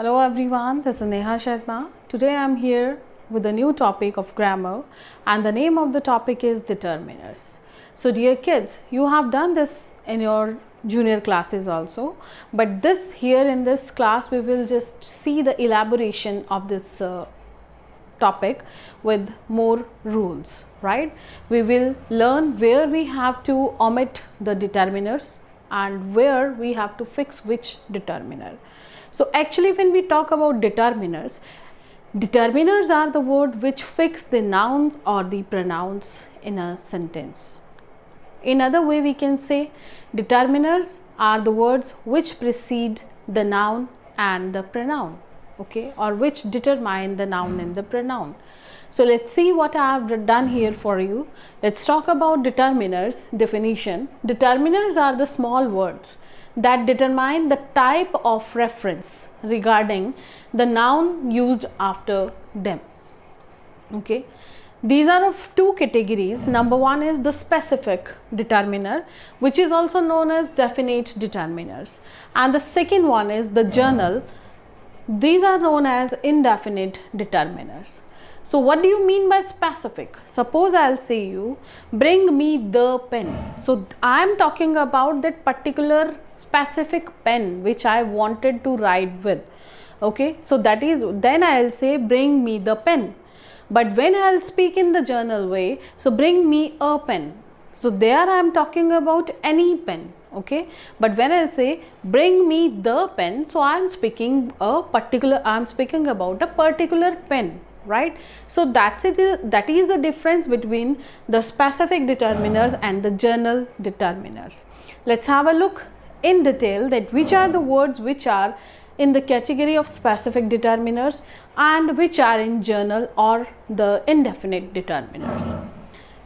Hello everyone, this is Neha Sharma. Today I am here with a new topic of grammar, and the name of the topic is determiners. So dear kids, you have done this in your junior classes also, but in this class we will just see the elaboration of this topic with more rules, right? We will learn where we have to omit the determiners and where we have to fix which determiner. So actually when we talk about determiners are the word which fix the nouns or the pronouns in a sentence. In other way we can say determiners are the words which precede the noun and the pronoun, okay, or which determine the noun and the pronoun. So let's see what I have done here for you. Let's talk about determiners definition. Determiners are the small words that determine the type of reference regarding the noun used after them. Okay, these are of two categories. Number one is the specific determiner, which is also known as definite determiners, and the second one is the journal. These are known as indefinite determiners. So what do you mean by specific? Suppose I'll say you bring me the pen. So I am talking about that particular specific pen which I wanted to write with. Okay, so that is, then I'll say bring me the pen. But when I'll speak in the journal way, so bring me a pen. So there I am talking about any pen. Okay, but when I say bring me the pen, so I am speaking about a particular pen, right? So that is the difference between the specific determiners and the journal determiners. Let's have a look in detail that which are the words which are in the category of specific determiners and which are in journal or the indefinite determiners.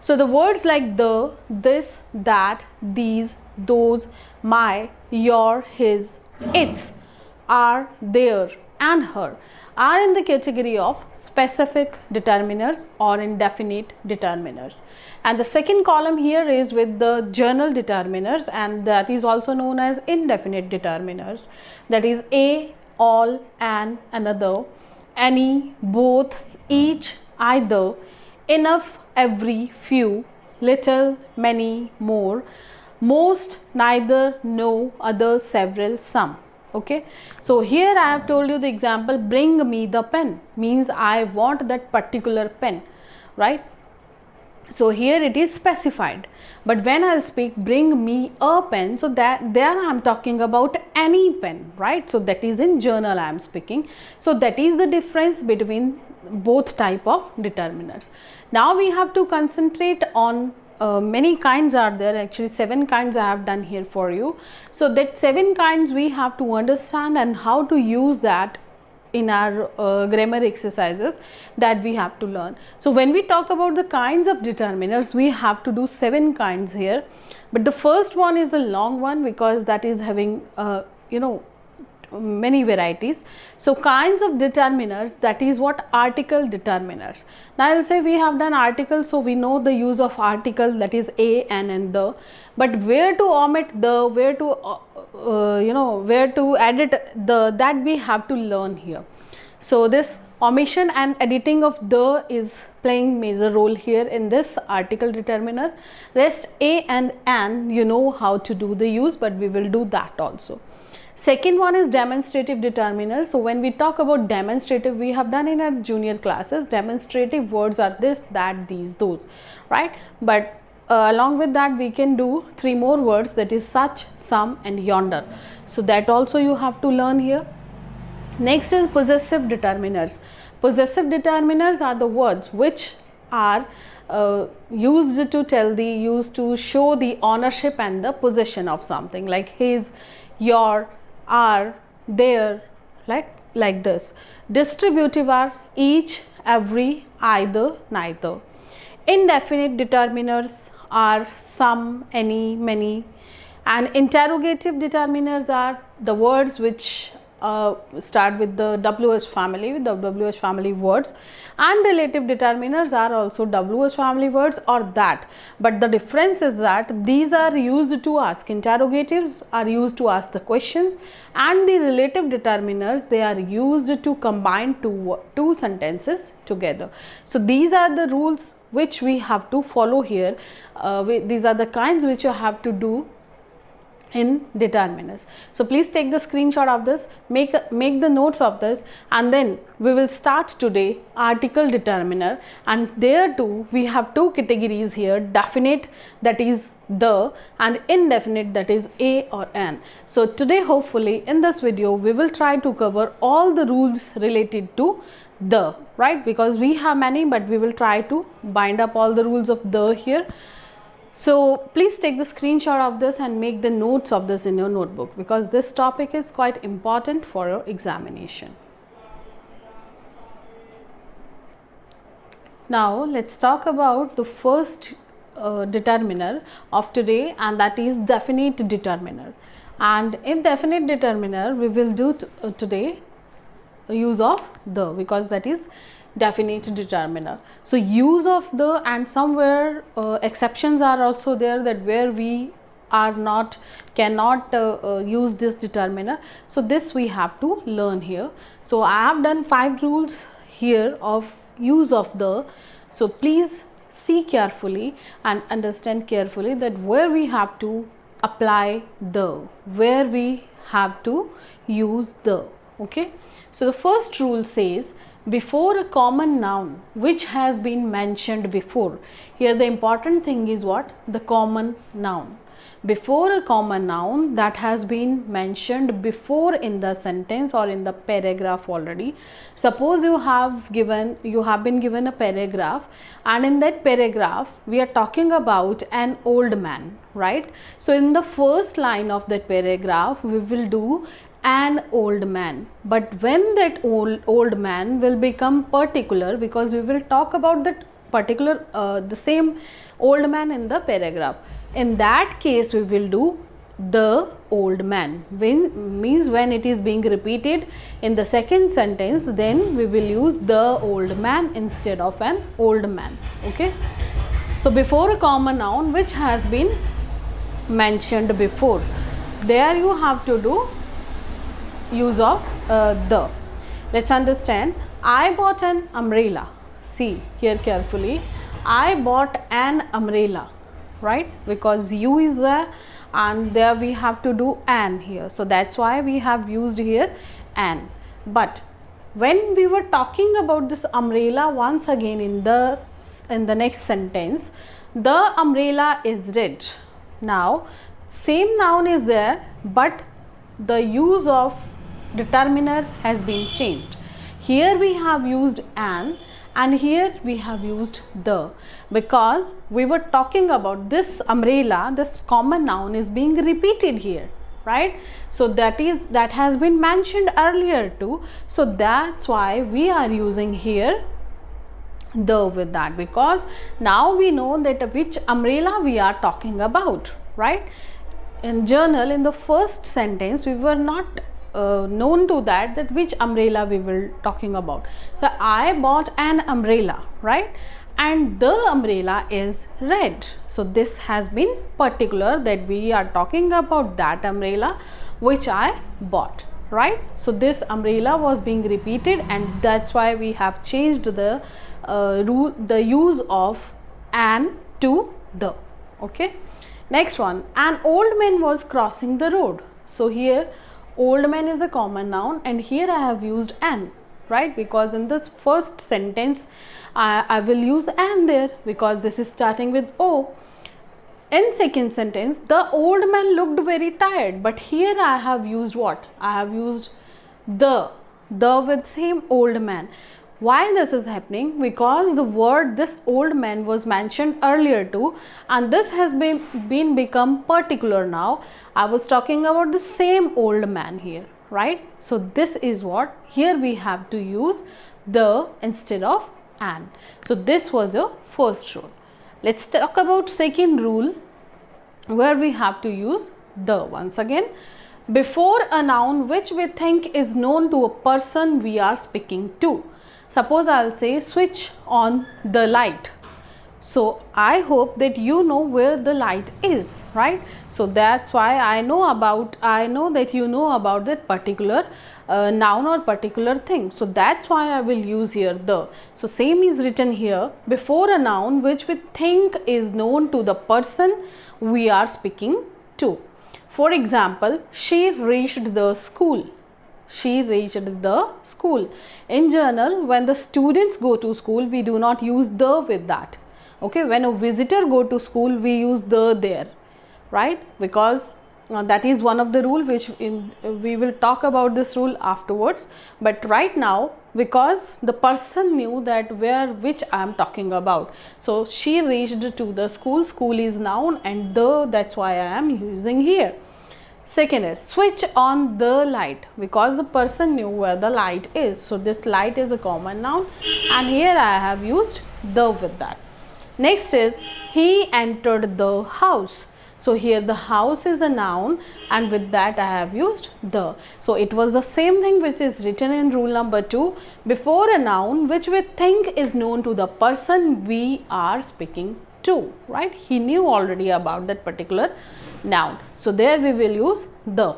So the words like the, this, that, these, those, my, your, his, its, are, their and her are in the category of specific determiners or indefinite determiners. And the second column here is with the journal determiners, and that is also known as indefinite determiners. That is a, all, an, another, any, both, each, either, enough, every, few, little, many, more, most, neither, no, other, several, some. Okay, so here I have told you the example bring me the pen means I want that particular pen, right? So here it is specified, but when I'll speak bring me a pen, so that there I am talking about any pen, right? So that is in journal I am speaking. So that is the difference between both type of determiners. Now we have to concentrate on many kinds are there. Actually 7 kinds I have done here for you. So that 7 kinds we have to understand and how to use that in our grammar exercises that we have to learn. So when we talk about the kinds of determiners, we have to do 7 kinds here, but the first one is the long one because that is having many varieties. So kinds of determiners, that is what article determiners. Now I will say we have done articles, so we know the use of article, that is a, an and the, but where to omit the, where to edit the, that we have to learn here. So this omission and editing of the is playing major role here in this article determiner. Rest a and an, you know how to do the use, but we will do that also. Second one is demonstrative determiners. So when we talk about demonstrative, we have done in our junior classes, demonstrative words are this, that, these, those, right? But along with that we can do 3 more words, that is such, some and yonder. So that also you have to learn here. Next is possessive determiners. Possessive determiners are the words which are used to show the ownership and the possession of something, like his, your, are, their, like this. Distributive are each, every, either, neither. Indefinite determiners are some, any, many, and interrogative determiners are the words which start with the WH family, the WH family words, and relative determiners are also WH family words or that. But the difference is that these are used to ask interrogatives, are used to ask the questions, and the relative determiners, they are used to combine two sentences together. So these are the rules which we have to follow here. These are the kinds which you have to do in determiners. So please take the screenshot of this, make the notes of this, and then we will start today article determiner. And there too we have two categories here, definite, that is the, and indefinite, that is a or an. So today hopefully in this video we will try to cover all the rules related to the, right, because we have many, but we will try to bind up all the rules of the here. So please take the screenshot of this and make the notes of this in your notebook, because this topic is quite important for your examination. Now let's talk about the first determiner of today, and that is definite determiner. And in definite determiner we will do today use of the, because that is definite determiner. So use of the, and somewhere exceptions are also there, that where we cannot use this determiner. So this we have to learn here. So I have done 5 rules here of use of the. So please see carefully and understand carefully that where we have to apply the, where we have to use the. Okay, so the first rule says before a common noun which has been mentioned before. Here the important thing is what? The common noun. Before a common noun that has been mentioned before in the sentence or in the paragraph already. Suppose you have been given a paragraph, and in that paragraph we are talking about an old man, right? So in the first line of that paragraph we will do an old man, but when that old man will become particular, because we will talk about that particular the same old man in the paragraph, in that case we will do the old man. When it is being repeated in the second sentence, then we will use the old man instead of an old man. Okay, so before a common noun which has been mentioned before, so there you have to do use of the. Let's understand. I bought an umbrella. See here carefully, I bought an umbrella, right, because you is there and there we have to do an here, so that's why we have used here an. But when we were talking about this umbrella, once again in the next sentence, the umbrella is red. Now same noun is there, but the use of determiner has been changed. Here we have used an, and here we have used the, because we were talking about this umbrella, this common noun is being repeated here, right? So that has been mentioned earlier too, so that's why we are using here the with that, because now we know that which umbrella we are talking about, right? In journal, in the first sentence we were not known to that which umbrella we were talking about. So I bought an umbrella, right, and the umbrella is red. So this has been particular that we are talking about that umbrella which I bought, right? So this umbrella was being repeated, and that's why we have changed the the use of an to the. Okay, next one, an old man was crossing the road. So here old man is a common noun, and here I have used an, right, because in this first sentence I will use an there because this is starting with O. In second sentence, the old man looked very tired, but here I have used what? I have used the with same old man. Why this is happening? Because the word this old man was mentioned earlier too, and this has been become particular now. I was talking about the same old man here, right? So this is what here we have to use the instead of an. So this was a first rule. Let's talk about second rule, where we have to use the. Once again, before a noun which we think is known to a person we are speaking to. Suppose I'll say switch on the light. So I hope that you know where the light is, right? So that's why I know that you know about that particular noun or particular thing. So that's why I will use here the. So same is written here before a noun which we think is known to the person we are speaking to. For example, she reached the school. She reached the school. In general, when the students go to school, we do not use the with that. Okay, when a visitor go to school, we use the there, right? Because that is one of the rule which we will talk about this rule afterwards. But right now, because the person knew that which I am talking about. So she reached to the school. School is noun and the, that's why I am using here. Second is switch on the light, because the person knew where the light is. So this light is a common noun and here I have used the with that. Next is he entered the house. So here the house is a noun and with that I have used the. So it was the same thing which is written in rule number 2, before a noun which we think is known to the person we are speaking to, right? He knew already about that particular noun. So there we will use the.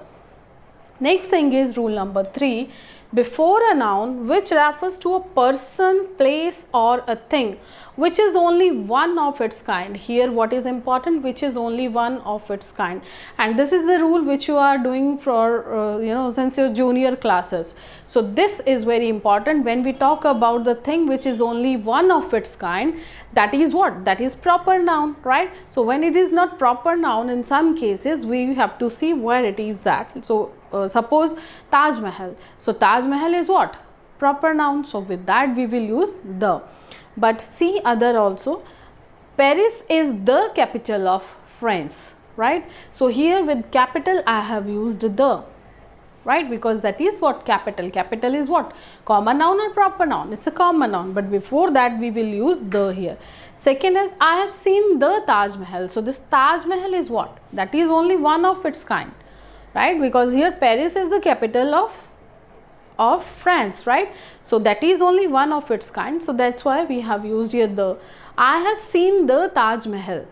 Next thing is rule number 3, before a noun which refers to a person, place or a thing which is only one of its kind. Here what is important, which is only one of its kind, and this is the rule which you are doing for since your junior classes. So this is very important. When we talk about the thing which is only one of its kind, that is what? That is proper noun, right? So when it is not proper noun, in some cases we have to see where it is that. So suppose Taj Mahal. So Taj Mahal is what? Proper noun. So with that we will use the. But see other also. Paris is the capital of France, right? So here with capital I have used the, right? Because that is what capital. Capital is what? Common noun or proper noun? It's a common noun, but before that we will use the here. Second is I have seen the Taj Mahal. So this Taj Mahal is what? That is only one of its kind, right? Because here Paris is the capital of France, right? So that is only one of its kind. So that's why we have used here the. I have seen the Taj Mahal.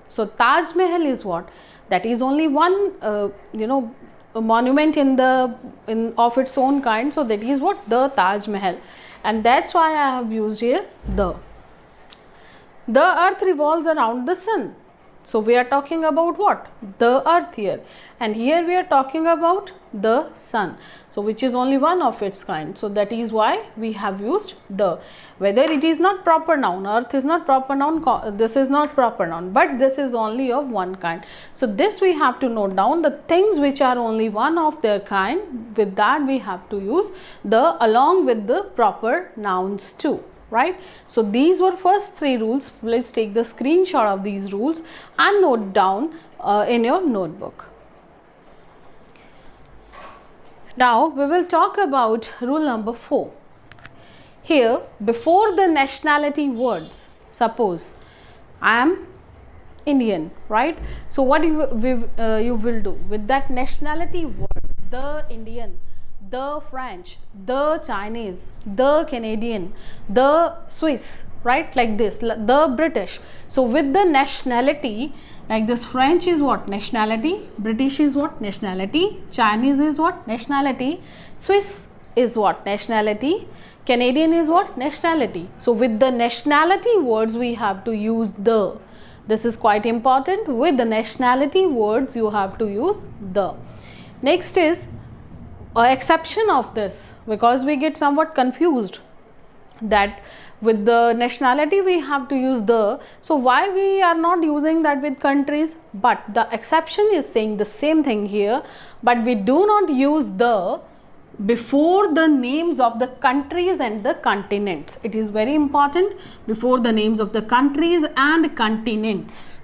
So Taj Mahal is what? That is only one a monument of its own kind. So that is what? The Taj Mahal, and that's why I have used here the. The earth revolves around the sun. So we are talking about what? The earth here, and here we are talking about the sun. So which is only one of its kind. So that is why we have used the. Whether it is not proper noun, earth is not proper noun, this is not proper noun, but this is only of one kind. So this we have to note down, the things which are only one of their kind. With that we have to use the along with the proper nouns too. Right? So these were first 3 rules. Let's take the screenshot of these rules and note down in your notebook. Now we will talk about rule number 4. Here before the nationality words, suppose I am Indian, right? So what you will do with that nationality word, the Indian, the French, the Chinese, the Canadian, the Swiss, right? Like this, the British. So with the nationality, like this, French is what? Nationality. British is what? Nationality. Chinese is what? Nationality. Swiss is what? Nationality. Canadian is what? Nationality. So with the nationality words we have to use the. This is quite important. With the nationality words you have to use the. Next is exception of this, because we get somewhat confused that with the nationality we have to use the. So why we are not using that with countries? But the exception is saying the same thing here, but we do not use the before the names of the countries and the continents. It is very important. Before the names of the countries and continents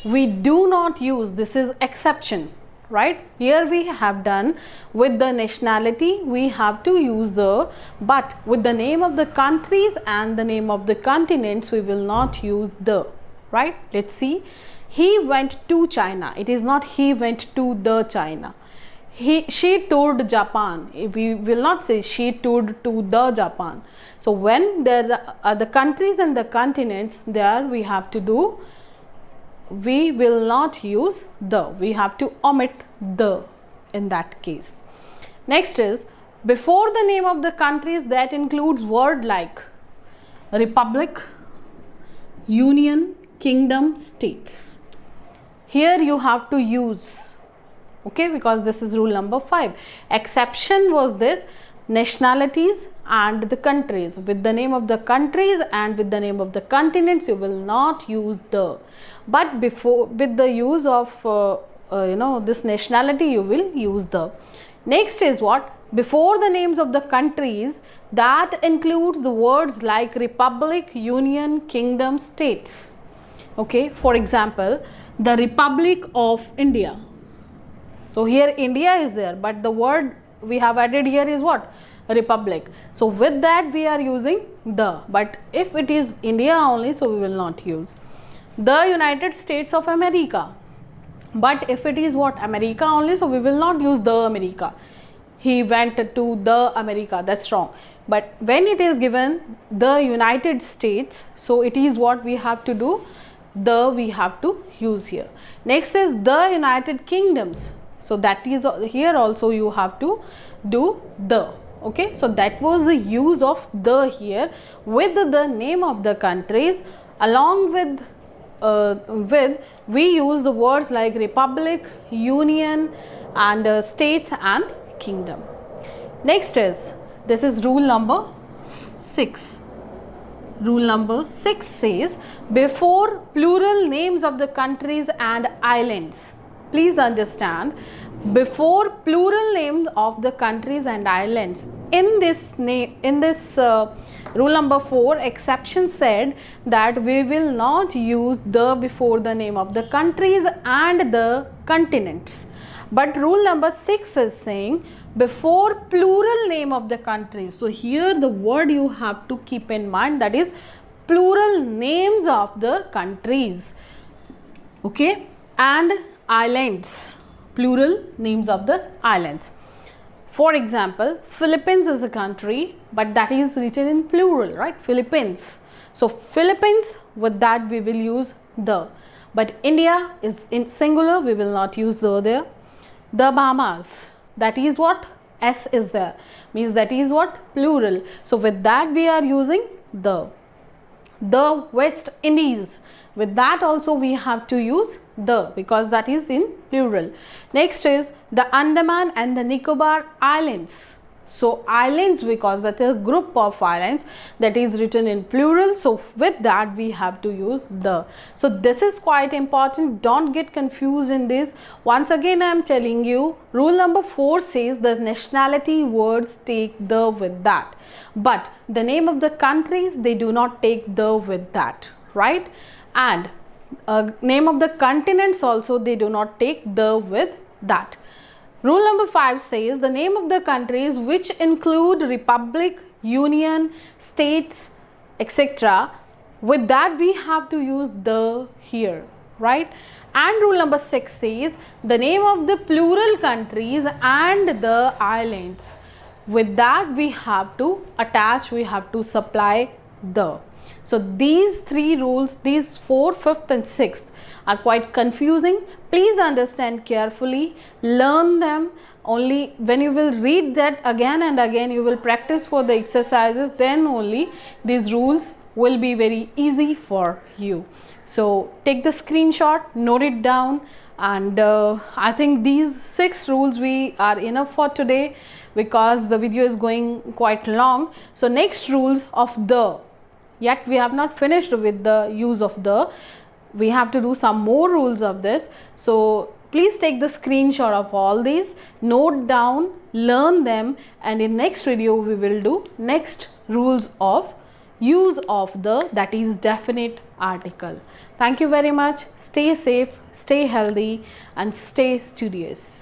we do not use. This is exception, right? Here we have done with the nationality we have to use the, but with the name of the countries and the name of the continents we will not use the, right? Let's see. He went to China. It is not he went to the China. she toured Japan. We will not say she toured to the Japan. So when there are the countries and the continents, there we have to do, we will not use the, we have to omit the in that case. Next is, before the name of the countries, that includes word like republic, union, kingdom, states. Here you have to use, okay, because this is rule number 5. Exception was this, nationalities and the countries. With the name of the countries and with the name of the continents, you will not use the. But before, with the use of this nationality, you will use the. Next is what? Before the names of the countries, that includes the words like republic, union, kingdom, states. Okay, for example, the Republic of India. So here India is there, but the word we have added here is what? Republic. So with that we are using the, but if it is India only, so we will not use the United States of America. But if it is what? America only, so we will not use the America. He went to the America, that's wrong. But when it is given the United States, so it is what we have to do, the we have to use here. Next is the United Kingdoms. So that is here also you have to do the. Okay, so that was the use of the here with the name of the countries. Along with we use the words like republic, union, and states and kingdom. Next is, this is rule number 6. Rule number 6 says, before plural names of the countries and islands. Please understand, before plural names of the countries and islands, in this rule number 4, exception said that we will not use the before the name of the countries and the continents. But rule number 6 is saying before plural name of the countries. So here the word you have to keep in mind, that is plural names of the countries, okay, and islands, plural names of the islands. For example, Philippines is a country, but that is written in plural, right? Philippines. So Philippines, with that we will use the. But India is in singular, we will not use the there. The Bahamas, that is what? S is there, means that is what? Plural. So with that we are using the. The West Indies, with that also we have to use the, because that is in plural. Next is the Andaman and the Nicobar Islands. So islands, because that is a group of islands, that is written in plural. So with that we have to use the. So this is quite important. Don't get confused in this. Once again I am telling you, rule number 4 says the nationality words take the with that. But the name of the countries, they do not take the with that, right? And name of the continents also, they do not take the with that. Rule number 5 says the name of the countries which include republic, union, states, etc. With that we have to use the here, right? And rule number 6 says the name of the plural countries and the islands. With that we have to attach, we have to supply the. So these 3 rules, these 4th, 5th and 6th are quite confusing. Please understand carefully, learn them. Only when you will read that again and again, you will practice for the exercises, then only these rules will be very easy for you. So take the screenshot, note it down, and I think these 6 rules we are enough for today, because the video is going quite long. So next, rules of the. Yet we have not finished with the use of the. We have to do some more rules of this. So please take the screenshot of all these, note down, learn them, and in next video we will do next rules of use of the, that is definite article. Thank you very much. Stay safe, stay healthy and stay studious.